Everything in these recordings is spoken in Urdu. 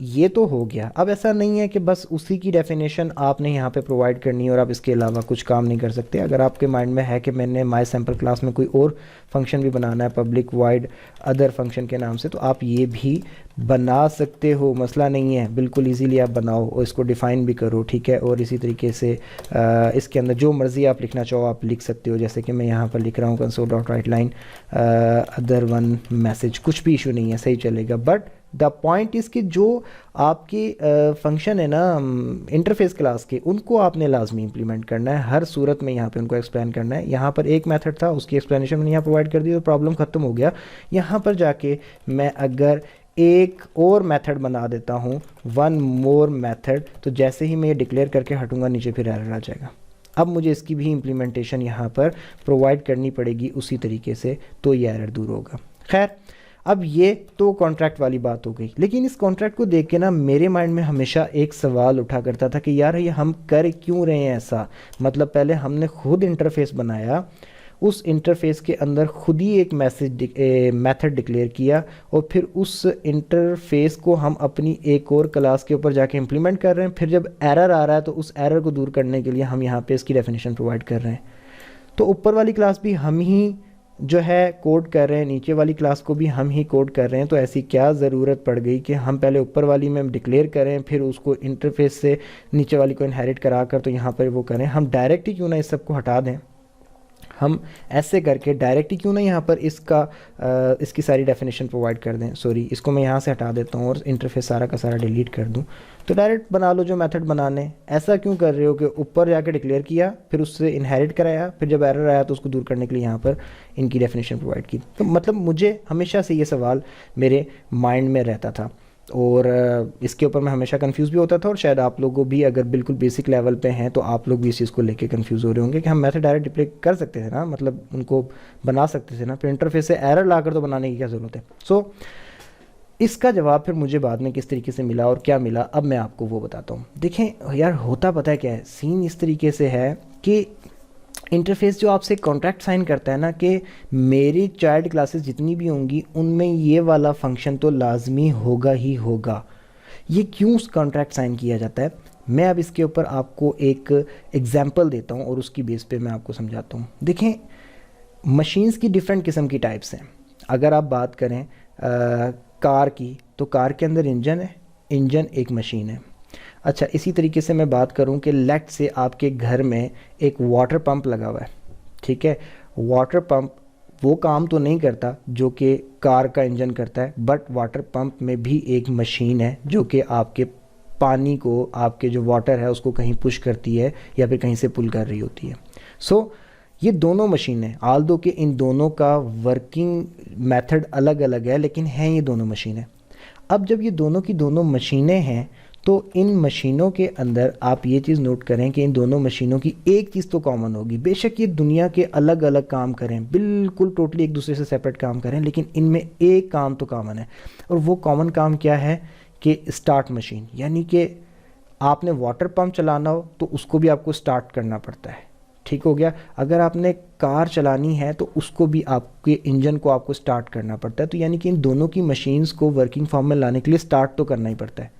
یہ تو ہو گیا. اب ایسا نہیں ہے کہ بس اسی کی ڈیفینیشن آپ نے یہاں پہ پرووائڈ کرنی ہے اور آپ اس کے علاوہ کچھ کام نہیں کر سکتے. اگر آپ کے مائنڈ میں ہے کہ میں نے مائی سیمپل کلاس میں کوئی اور فنکشن بھی بنانا ہے پبلک وائڈ ادر فنکشن کے نام سے, تو آپ یہ بھی بنا سکتے ہو, مسئلہ نہیں ہے, بالکل ایزیلی آپ بناؤ اور اس کو ڈیفائن بھی کرو, ٹھیک ہے. اور اسی طریقے سے اس کے اندر جو مرضی آپ لکھنا چاہو آپ لکھ سکتے ہو, جیسے کہ میں یہاں پر لکھ رہا ہوں console dot write line other one message, کچھ بھی ایشو نہیں ہے, صحیح چلے گا. بٹ دا پوائنٹ اس کہ جو آپ کی فنکشن ہے نا انٹرفیس کلاس کے, ان کو آپ نے لازمی امپلیمنٹ کرنا ہے ہر صورت میں, یہاں پہ ان کو ایکسپلین کرنا ہے. یہاں پر ایک میتھڈ تھا, اس کی ایکسپلینیشن میں نے یہاں پرووائڈ کر دی تو پرابلم ختم ہو گیا. یہاں پر جا کے میں اگر ایک اور میتھڈ بنا دیتا ہوں, ون مور میتھڈ, تو جیسے ہی میں یہ ڈکلیئر کر کے ہٹوں گا نیچے پھر ایرر آ جائے گا. اب مجھے اس کی بھی امپلیمنٹیشن یہاں پر پرووائڈ کرنی پڑے گی اسی طریقے سے, تو یہ ایرر دور ہوگا. خیر, اب یہ تو کانٹریکٹ والی بات ہو گئی. لیکن اس کانٹریکٹ کو دیکھ کے نا میرے مائنڈ میں ہمیشہ ایک سوال اٹھا کرتا تھا کہ یار یہ ہم کر کیوں رہے ہیں ایسا. مطلب پہلے ہم نے خود انٹرفیس بنایا, اس انٹرفیس کے اندر خود ہی ایک میتھڈ ڈکلیئر کیا, اور پھر اس انٹرفیس کو ہم اپنی ایک اور کلاس کے اوپر جا کے امپلیمنٹ کر رہے ہیں. پھر جب ایرر آ رہا ہے تو اس ایرر کو دور کرنے کے لیے ہم یہاں پہ اس کی ڈیفینیشن پرووائڈ کر رہے ہیں. تو اوپر والی کلاس بھی ہم ہی جو ہے کوڈ کر رہے ہیں, نیچے والی کلاس کو بھی ہم ہی کوڈ کر رہے ہیں. تو ایسی کیا ضرورت پڑ گئی کہ ہم پہلے اوپر والی میں ڈکلیئر کریں, پھر اس کو انٹرفیس سے نیچے والی کو انہیریٹ کرا کر تو یہاں پر وہ کریں. ہم ڈائریکٹ ہی کیوں نہ اس سب کو ہٹا دیں, ہم ایسے کر کے ڈائریکٹ ہی کیوں نہ یہاں پر اس کی ساری ڈیفینیشن پرووائڈ کر دیں. سوری, اس کو میں یہاں سے ہٹا دیتا ہوں اور انٹرفیس سارا کا سارا ڈیلیٹ کر دوں. تو ڈائریکٹ بنا لو جو میتھڈ بنانے. ایسا کیوں کر رہے ہو کہ اوپر جا کے ڈکلیئر کیا, پھر اس سے انہیریٹ کرایا, پھر جب ایرر آیا تو اس کو دور کرنے کے لیے یہاں پر ان کی ڈیفینیشن پرووائڈ کی. تو مطلب مجھے ہمیشہ سے یہ سوال میرے مائنڈ میں رہتا تھا, اور اس کے اوپر میں ہمیشہ کنفیوز بھی ہوتا تھا. اور شاید آپ لوگوں بھی اگر بالکل بیسک لیول پہ ہیں تو آپ لوگ بھی اس چیز کو لے کے کنفیوز ہو رہے ہوں گے کہ ہم میتھڈ ڈائریکٹ ڈپلے کر سکتے تھے نا, مطلب ان کو بنا سکتے تھے نا, پھر انٹرفیس سے ایرر لا کر تو بنانے کی کیا ضرورت ہے. سو اس کا جواب پھر مجھے بعد میں کس طریقے سے ملا اور کیا ملا, اب میں آپ کو وہ بتاتا ہوں. دیکھیں یار, ہوتا پتہ ہے کیا ہے, سین اس طریقے سے ہے کہ انٹرفیس جو آپ سے کانٹریکٹ سائن کرتا ہے نا کہ میری چائلڈ کلاسز جتنی بھی ہوں گی ان میں یہ والا فنکشن تو لازمی ہوگا ہی ہوگا. یہ کیوں اس کانٹریکٹ سائن کیا جاتا ہے, میں اب اس کے اوپر آپ کو ایک ایگزامپل دیتا ہوں اور اس کی بیس پہ میں آپ کو سمجھاتا ہوں. دیکھیں, مشینز کی ڈیفرنٹ قسم کی ٹائپس ہیں. اگر آپ بات کریں کار کی, تو کار کے اندر انجن ہے, انجن ایک مشین ہے. اچھا, اسی طریقے سے میں بات کروں کہ لیٹ سے آپ کے گھر میں ایک واٹر پمپ لگا ہوا ہے, ٹھیک ہے. واٹر پمپ وہ کام تو نہیں کرتا جو کہ کار کا انجن کرتا ہے, بٹ واٹر پمپ میں بھی ایک مشین ہے جو کہ آپ کے پانی کو, آپ کے جو واٹر ہے اس کو کہیں پش کرتی ہے یا پھر کہیں سے پل کر رہی ہوتی ہے. سو یہ دونوں مشینیں, آلدو کہ ان دونوں کا ورکنگ میتھڈ الگ الگ ہے, لیکن ہیں یہ دونوں مشینیں. اب جب یہ دونوں کی دونوں مشینیں ہیں تو ان مشینوں کے اندر آپ یہ چیز نوٹ کریں کہ ان دونوں مشینوں کی ایک چیز تو کامن ہوگی. بے شک یہ دنیا کے الگ الگ کام کریں, بالکل ٹوٹلی ایک دوسرے سے سیپریٹ کام کریں, لیکن ان میں ایک کام تو کامن ہے. اور وہ کامن کام کیا ہے کہ اسٹارٹ مشین, یعنی کہ آپ نے واٹر پمپ چلانا ہو تو اس کو بھی آپ کو اسٹارٹ کرنا پڑتا ہے, ٹھیک ہو گیا. اگر آپ نے کار چلانی ہے تو اس کو بھی آپ کے انجن کو آپ کو اسٹارٹ کرنا پڑتا ہے. تو یعنی کہ ان دونوں کی مشینز کو ورکنگ فارم میں لانے کے لیے اسٹارٹ تو کرنا ہی پڑتا ہے.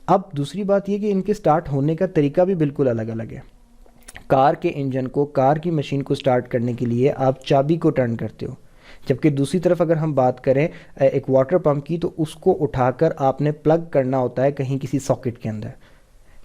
اب دوسری بات یہ کہ ان کے سٹارٹ ہونے کا طریقہ بھی بالکل الگ الگ ہے. کار کے انجن کو, کار کی مشین کو سٹارٹ کرنے کے لیے آپ چابی کو ٹرن کرتے ہو, جبکہ دوسری طرف اگر ہم بات کریں ایک واٹر پمپ کی تو اس کو اٹھا کر آپ نے پلگ کرنا ہوتا ہے کہیں کسی ساکٹ کے اندر.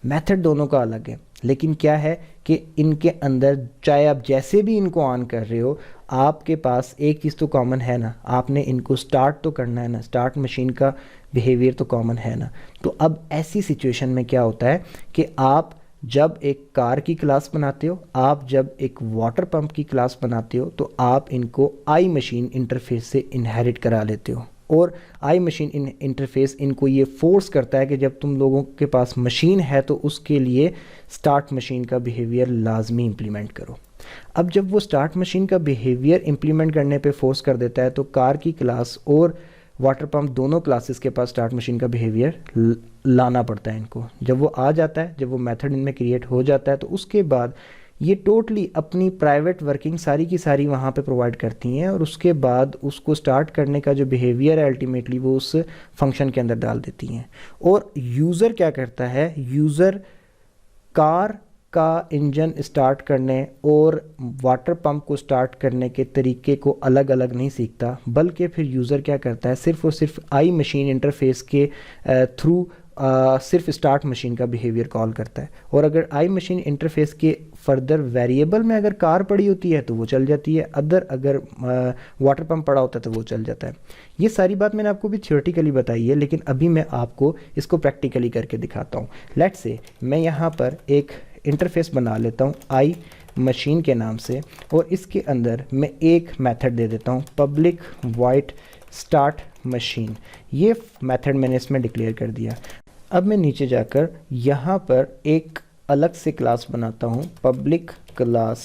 میتھڈ دونوں کا الگ ہے, لیکن کیا ہے کہ ان کے اندر چاہے آپ جیسے بھی ان کو آن کر رہے ہو, آپ کے پاس ایک چیز تو کامن ہے نا, آپ نے ان کو سٹارٹ تو کرنا ہے نا, سٹارٹ مشین کا بیہیویئر تو کامن ہے نا. تو اب ایسی سچویشن میں کیا ہوتا ہے کہ آپ جب ایک کار کی کلاس بناتے ہو, آپ جب ایک واٹر پمپ کی کلاس بناتے ہو, تو آپ ان کو آئی مشین انٹرفیس سے انہیریٹ کرا لیتے ہو. اور آئی مشین انٹرفیس ان کو یہ فورس کرتا ہے کہ جب تم لوگوں کے پاس مشین ہے تو اس کے لیے سٹارٹ مشین کا بیہیویئر لازمی امپلیمنٹ کرو. اب جب وہ سٹارٹ مشین کا بیہیویئر امپلیمنٹ کرنے پہ فورس کر دیتا ہے تو کار کی کلاس اور واٹر پمپ دونوں کلاسز کے پاس سٹارٹ مشین کا بیہیویئر لانا پڑتا ہے ان کو. جب وہ آ جاتا ہے, جب وہ میتھڈ ان میں کریٹ ہو جاتا ہے, تو اس کے بعد یہ ٹوٹلی اپنی پرائیویٹ ورکنگ ساری کی ساری وہاں پہ پرووائڈ کرتی ہیں، اور اس کے بعد اس کو سٹارٹ کرنے کا جو بیہیویئر ہے الٹیمیٹلی وہ اس فنکشن کے اندر ڈال دیتی ہیں۔ اور یوزر کیا کرتا ہے، یوزر کار کا انجن اسٹارٹ کرنے اور واٹر پمپ کو سٹارٹ کرنے کے طریقے کو الگ الگ نہیں سیکھتا، بلکہ پھر یوزر کیا کرتا ہے، صرف اور صرف آئی مشین انٹرفیس کے تھرو صرف اسٹارٹ مشین کا بیہیویئر کال کرتا ہے، اور اگر آئی مشین انٹرفیس کے فردر ویریبل میں اگر کار پڑی ہوتی ہے تو وہ چل جاتی ہے، اگر واٹر پمپ پڑا ہوتا ہے تو وہ چل جاتا ہے۔ یہ ساری بات میں نے آپ کو بھی تھیوریٹیکلی بتائی ہے، لیکن ابھی میں آپ کو اس کو پریکٹیکلی کر کے دکھاتا ہوں۔ لیٹس سے میں یہاں پر ایک انٹرفیس بنا لیتا ہوں آئی مشین کے نام سے، اور اس کے اندر میں ایک میتھڈ دے دیتا ہوں پبلک وائٹ اسٹارٹ مشین۔ یہ میتھڈ میں نے اس میں ڈکلیئر کر دیا۔ اب میں نیچے جا کر یہاں پر ایک الگ سے کلاس بناتا ہوں پبلک کلاس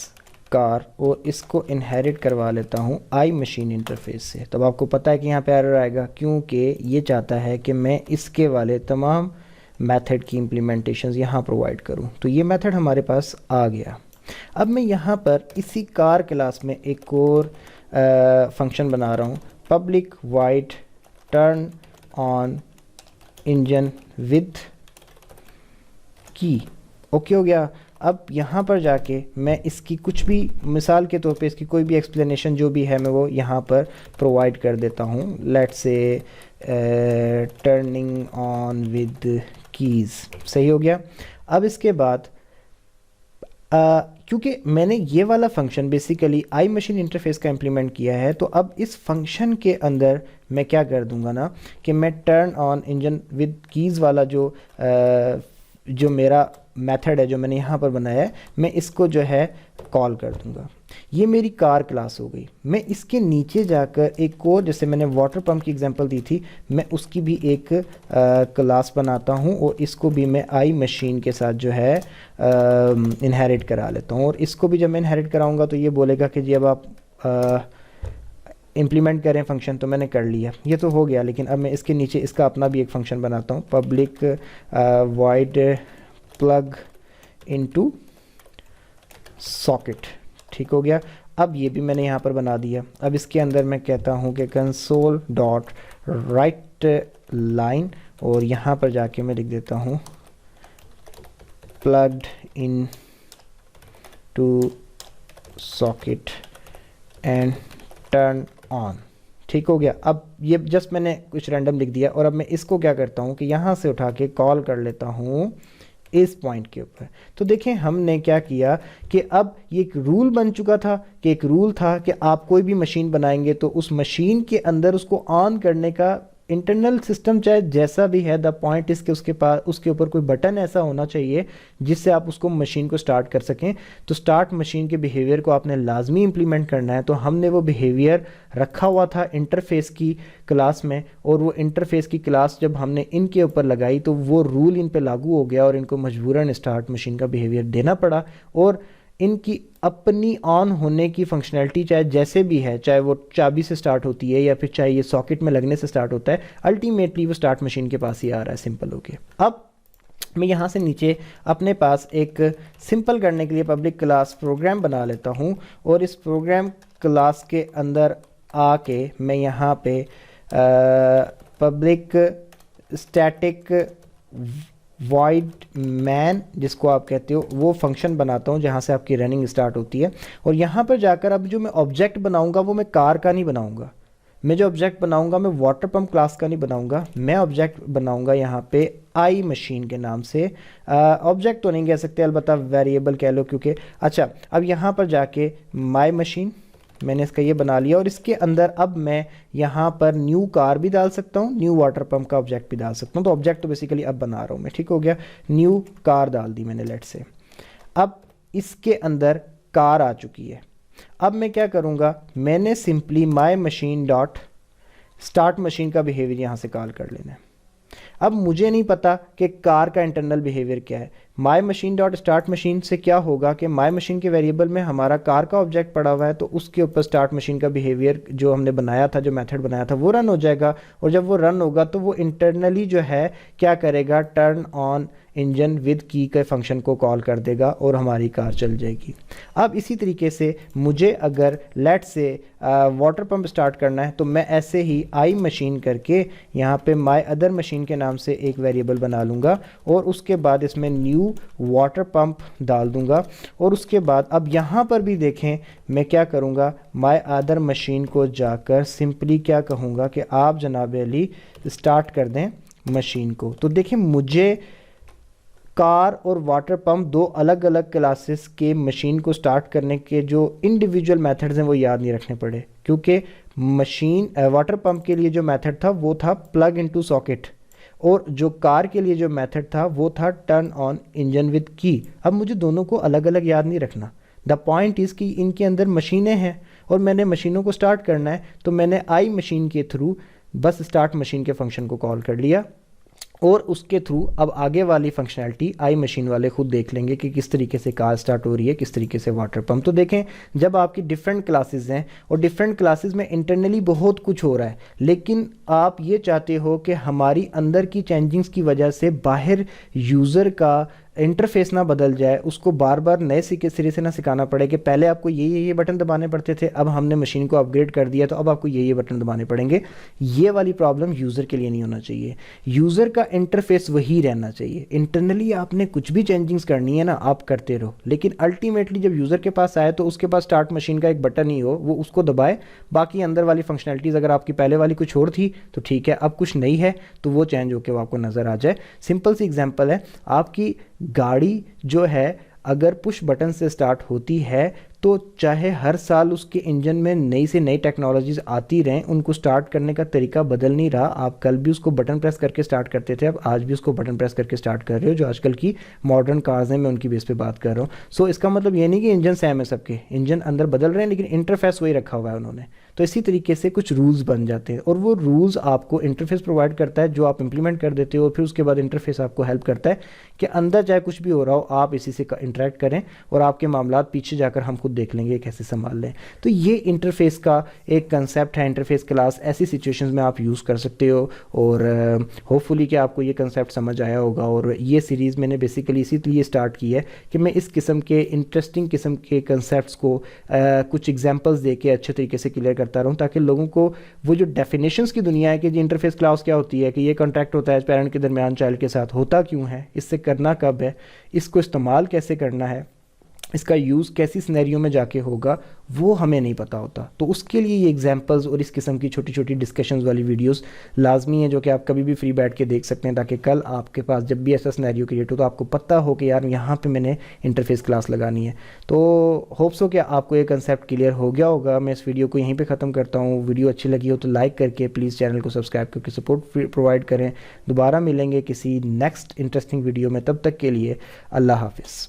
کار، اور اس کو انہیرٹ کروا لیتا ہوں آئی مشین انٹرفیس سے۔ تب آپ کو پتہ ہے کہ یہاں پہ ایرر آئے گا، کیونکہ یہ چاہتا ہے کہ میں اس کے والے تمام میتھڈ کی امپلیمنٹیشنز یہاں پرووائڈ کروں۔ تو یہ میتھڈ ہمارے پاس آ گیا۔ اب میں یہاں پر اسی کار کلاس میں ایک اور فنکشن بنا رہا ہوں public white turn on engine with کی۔ اوکے ہو گیا۔ اب یہاں پر جا کے میں اس کی کچھ بھی مثال کے طور پہ اس کی کوئی بھی ایکسپلینیشن جو بھی ہے میں وہ یہاں پر پرووائڈ کر دیتا ہوں۔ Let's say turning on with keys, صحیح ہو گیا۔ اب اس کے بعد کیونکہ میں نے یہ والا function basically I machine interface کا امپلیمنٹ کیا ہے، تو اب اس فنکشن کے اندر میں کیا کر دوں گا نا کہ میں turn on engine with keys والا جو میرا میتھڈ ہے جو میں نے یہاں پر بنایا ہے، میں اس کو جو ہے کال کر دوں گا۔ یہ میری کار کلاس ہو گئی۔ میں اس کے نیچے جا کر ایک اور، جیسے میں نے واٹر پمپ کی ایگزامپل دی تھی، میں اس کی بھی ایک کلاس بناتا ہوں، اور اس کو بھی میں آئی مشین کے ساتھ جو ہے انہیرٹ کرا لیتا ہوں۔ اور اس کو بھی جب میں انہیرٹ کراؤں گا تو یہ بولے گا کہ جی اب آپ امپلیمنٹ کریں فنکشن، تو میں نے کر لیا، یہ تو ہو گیا۔ لیکن اب میں اس کے نیچے اس کا اپنا بھی ایک فنکشن بناتا ہوں public void plug into socket, ٹھیک ہو گیا۔ اب یہ بھی میں نے یہاں پر بنا دیا۔ اب اس کے اندر میں کہتا ہوں کہ کنسول ڈاٹ رائٹ لائن، اور یہاں پر جا کے میں لکھ دیتا ہوں plugged in to socket and turn on, ٹھیک ہو گیا۔ اب یہ جسٹ میں نے کچھ رینڈم لکھ دیا، اور اب میں اس کو کیا کرتا ہوں کہ یہاں سے اٹھا کے کال کر لیتا ہوں اس پوائنٹ کے اوپر۔ تو دیکھیں ہم نے کیا کیا کہ اب یہ ایک رول بن چکا تھا، کہ ایک رول تھا کہ آپ کوئی بھی مشین بنائیں گے تو اس مشین کے اندر اس کو آن کرنے کا انٹرنل سسٹم چاہے جیسا بھی ہے، دا پوائنٹ اس کے اس کے اوپر کوئی بٹن ایسا ہونا چاہیے جس سے آپ اس کو مشین کو سٹارٹ کر سکیں۔ تو سٹارٹ مشین کے بیہیویئر کو آپ نے لازمی امپلیمنٹ کرنا ہے۔ تو ہم نے وہ بیہیویئر رکھا ہوا تھا انٹرفیس کی کلاس میں، اور وہ انٹرفیس کی کلاس جب ہم نے ان کے اوپر لگائی تو وہ رول ان پہ لاگو ہو گیا، اور ان کو مجبوراً سٹارٹ مشین کا بیہیویئر دینا پڑا، اور ان کی اپنی آن ہونے کی فنکشنلٹی چاہے جیسے بھی ہے، چاہے وہ چابی سے سٹارٹ ہوتی ہے یا پھر چاہے یہ ساکٹ میں لگنے سے سٹارٹ ہوتا ہے، الٹیمیٹلی وہ سٹارٹ مشین کے پاس ہی آ رہا ہے، سمپل ہو کے۔ اب میں یہاں سے نیچے اپنے پاس ایک سمپل کرنے کے لیے پبلک کلاس پروگرام بنا لیتا ہوں، اور اس پروگرام کلاس کے اندر آ کے میں یہاں پہ پبلک اسٹیٹک وائڈ مین جس کو آپ کہتے ہو وہ فنکشن بناتا ہوں جہاں سے آپ کی رننگ سٹارٹ ہوتی ہے۔ اور یہاں پر جا کر اب جو میں آبجیکٹ بناؤں گا وہ میں کار کا نہیں بناؤں گا، میں جو آبجیکٹ بناؤں گا میں واٹر پمپ کلاس کا نہیں بناؤں گا، میں آبجیکٹ بناؤں گا یہاں پہ آئی مشین کے نام سے۔ آبجیکٹ تو نہیں کہہ سکتے، البتہ ویریبل کہہ لو، کیونکہ اچھا اب یہاں پر جا کے مائی مشین میں نے اس کا یہ بنا لیا، اور اس کے اندر اب میں یہاں پر نیو کار بھی ڈال سکتا ہوں، نیو واٹر پمپ کا آبجیکٹ بھی ڈال سکتا ہوں۔ تو آبجیکٹ تو بیسیکلی اب بنا رہا ہوں میں، ٹھیک ہو گیا۔ نیو کار ڈال دی میں نے لیٹ سے۔ اب اس کے اندر کار آ چکی ہے۔ اب میں کیا کروں گا، میں نے سمپلی مائی مشین ڈاٹ اسٹارٹ مشین کا بیہیویئر یہاں سے کال کر لینا ہے۔ اب مجھے نہیں پتا کہ کار کا انٹرنل بیہیویئر کیا ہے، مائی مشین ڈاٹ اسٹارٹ مشین سے کیا ہوگا کہ مائی مشین کے ویریبل میں ہمارا کار کا آبجیکٹ پڑا ہوا ہے، تو اس کے اوپر اسٹارٹ مشین کا بیہیویئر جو ہم نے بنایا تھا، جو میتھڈ بنایا تھا، وہ رن ہو جائے گا، اور جب وہ رن ہوگا تو وہ انٹرنلی جو ہے کیا کرے گا، ٹرن آن انجن ود کی کے فنکشن کو کال کر دے گا اور ہماری کار چل جائے گی۔ اب اسی طریقے سے مجھے اگر لیٹ سے واٹر پمپ سٹارٹ کرنا ہے تو میں ایسے ہی آئی مشین کر کے یہاں پہ مائی ادر مشین کے نام سے ایک ویریبل بنا لوں گا، اور اس کے بعد اس میں نیو واٹر پمپ ڈال دوں گا، اور اس کے بعد اب یہاں پر بھی دیکھیں میں کیا کروں گا، مائی ادر مشین کو جا کر سمپلی کیا کہوں گا کہ آپ جناب علی سٹارٹ کر دیں مشین کو۔ تو دیکھیں مجھے کار اور واٹر پمپ دو الگ الگ کلاسز کے مشین کو سٹارٹ کرنے کے جو انڈیویجول میتھڈز ہیں وہ یاد نہیں رکھنے پڑے، کیونکہ مشین واٹر پمپ کے لیے جو میتھڈ تھا وہ تھا پلگ انٹو ساکٹ، اور جو کار کے لیے جو میتھڈ تھا وہ تھا ٹرن آن انجن ود کی۔ اب مجھے دونوں کو الگ الگ یاد نہیں رکھنا، دا پوائنٹ از کہ ان کے اندر مشینیں ہیں اور میں نے مشینوں کو سٹارٹ کرنا ہے، تو میں نے آئی مشین کے تھرو بس سٹارٹ مشین کے فنکشن کو کال کر لیا، اور اس کے تھرو اب آگے والی فنکشنالٹی آئی مشین والے خود دیکھ لیں گے کہ کس طریقے سے کار سٹارٹ ہو رہی ہے، کس طریقے سے واٹر پمپ۔ تو دیکھیں جب آپ کی ڈیفرنٹ کلاسز ہیں اور ڈیفرنٹ کلاسز میں انٹرنلی بہت کچھ ہو رہا ہے، لیکن آپ یہ چاہتے ہو کہ ہماری اندر کی چینجنگز کی وجہ سے باہر یوزر کا انٹرفیس نہ بدل جائے، اس کو بار بار نئے سرے سے نہ سکھانا پڑے کہ پہلے آپ کو یہ بٹن دبانے پڑتے تھے، اب ہم نے مشین کو اپ گریڈ کر دیا تو اب آپ کو یہ بٹن دبانے پڑیں گے۔ یہ والی پرابلم یوزر کے لیے نہیں ہونا چاہیے، یوزر کا انٹرفیس وہی رہنا چاہیے۔ انٹرنلی آپ نے کچھ بھی چینجنگز کرنی ہے نا آپ کرتے رہو، لیکن الٹیمیٹلی جب یوزر کے پاس آئے تو اس کے پاس اسٹارٹ مشین کا ایک بٹن ہی ہو، وہ اس کو دبائے، باقی اندر والی فنکشنالٹیز اگر آپ کی پہلے والی کچھ اور تھی تو ٹھیک ہے، اب کچھ نئی ہے تو وہ چینج ہو کے وہ آپ کو نظر آ جائے۔ سمپل سی ایگزامپل ہے، آپ کی گاڑی جو ہے اگر پش بٹن سے سٹارٹ ہوتی ہے تو چاہے ہر سال اس کے انجن میں نئی سے نئی ٹیکنالوجیز آتی رہیں، ان کو سٹارٹ کرنے کا طریقہ بدل نہیں رہا۔ آپ کل بھی اس کو بٹن پریس کر کے سٹارٹ کرتے تھے، اب آج بھی اس کو بٹن پریس کر کے سٹارٹ کر رہے ہو، جو آج کل کی ماڈرن کارز ہیں میں ان کی بیس پہ بات کر رہا ہوں۔ سو اس کا مطلب یہ نہیں کہ انجن سیم ہے، سب کے انجن اندر بدل رہے ہیں لیکن انٹرفیس وہی رکھا ہوا ہے انہوں نے۔ تو اسی طریقے سے کچھ رولز بن جاتے ہیں، اور وہ رولز آپ کو انٹرفیس پرووائڈ کرتا ہے جو آپ امپلیمنٹ کر دیتے ہو، اور پھر اس کے بعد انٹرفیس آپ کو ہیلپ کرتا ہے کہ اندر چاہے کچھ بھی ہو رہا ہو آپ اسی سے انٹریکٹ کریں، اور آپ کے معاملات پیچھے جا کر ہم خود دیکھ لیں گے کیسے سنبھال لیں۔ تو یہ انٹرفیس کا ایک کنسیپٹ ہے، انٹرفیس کلاس ایسی سچویشنز میں آپ یوز کر سکتے ہو، اور ہوپ فلی کہ آپ کو یہ کنسیپٹ سمجھ آیا ہوگا۔ اور یہ سیریز میں نے بیسیکلی اسی لیے سٹارٹ کی ہے کہ میں اس قسم کے انٹرسٹنگ قسم کے کنسیپٹس کو کچھ ایگزامپلز دے کے اچھے طریقے سے کلیئر کرتا رہوں، تاکہ لوگوں کو وہ جو ڈیفینیشنز کی دنیا ہے کہ جی انٹرفیس کلاس کیا ہوتی ہے، کہ یہ کانٹیکٹ ہوتا ہے پیرنٹ کے درمیان چائلڈ کے ساتھ، ہوتا کیوں ہے، اس سے کرنا کب ہے، اس کو استعمال کیسے کرنا ہے، اس کا یوز کیسی سینیریو میں جا کے ہوگا، وہ ہمیں نہیں پتہ ہوتا۔ تو اس کے لیے یہ ایگزامپلز اور اس قسم کی چھوٹی چھوٹی ڈسکشنز والی ویڈیوز لازمی ہیں، جو کہ آپ کبھی بھی فری بیٹھ کے دیکھ سکتے ہیں، تاکہ کل آپ کے پاس جب بھی ایسا سینیریو کریٹ ہو تو آپ کو پتہ ہو کہ یار یہاں پہ میں نے انٹرفیس کلاس لگانی ہے۔ تو ہوپ سو کہ آپ کو یہ کنسیپٹ کلیئر ہو گیا ہوگا۔ میں اس ویڈیو کو یہیں پہ ختم کرتا ہوں۔ ویڈیو اچھی لگی ہو تو لائک کر کے پلیز چینل کو سبسکرائب کر کے سپورٹ پرووائڈ کریں۔ دوبارہ ملیں گے کسی نیکسٹ انٹرسٹنگ ویڈیو میں، تب تک کے لیے اللہ حافظ۔